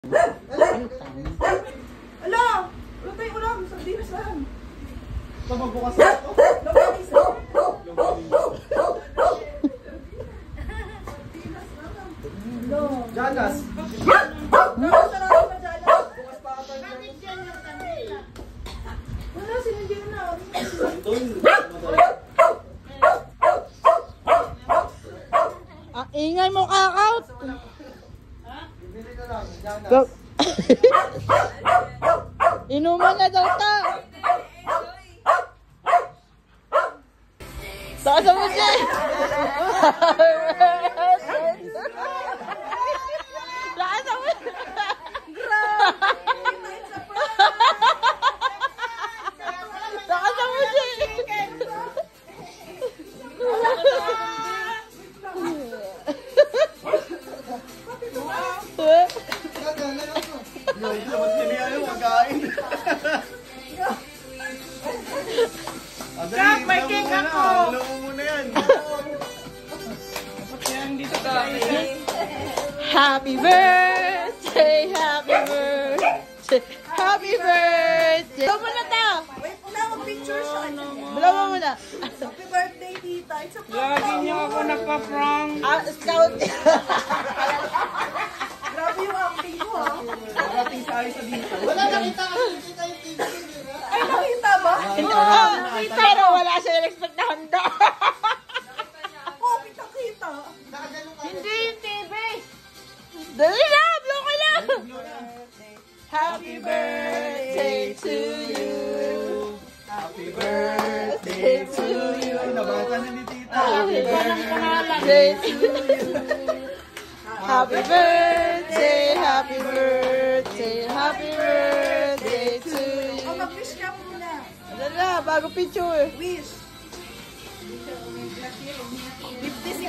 Ala! Wala tayong ulam. Sardinas lang. Ito magbukas na ito. Longganisa. Janas. Sarap pa dyan. Bukas pa ata yung janas. Wala, sinandiyan na. Ang ingay mo, Kakaut. Bibili na lang, janas. Inuman na daw ta. Taas mo siya. Taas mo. Taas mo siya. Kak, may cake ako! Ulo mo muna yan. Happy birthday, happy birthday, happy birthday. Blow mo na ta. Wait, una mag-picture siya. Blow mo muna. Happy birthday, tita. It's a prank. Lagi niyo ako nagpa-prank. Scout. Grabe yung acting ko, ha? Marating tayo sa dito. Wala nakita kasi kayo TV. Ay, nakita ba? Pero wala siya expect na handa. Oo, kita-kita. Hindi yung TV. Dali na, blow ka na. Happy birthday to you. Happy birthday to you. Ay, nabata na ni tita. Happy birthday to you. Happy birthday, happy birthday, happy birthday to you. Oh, mag-wish ka muna. Ano na, bago picture. Wish. 50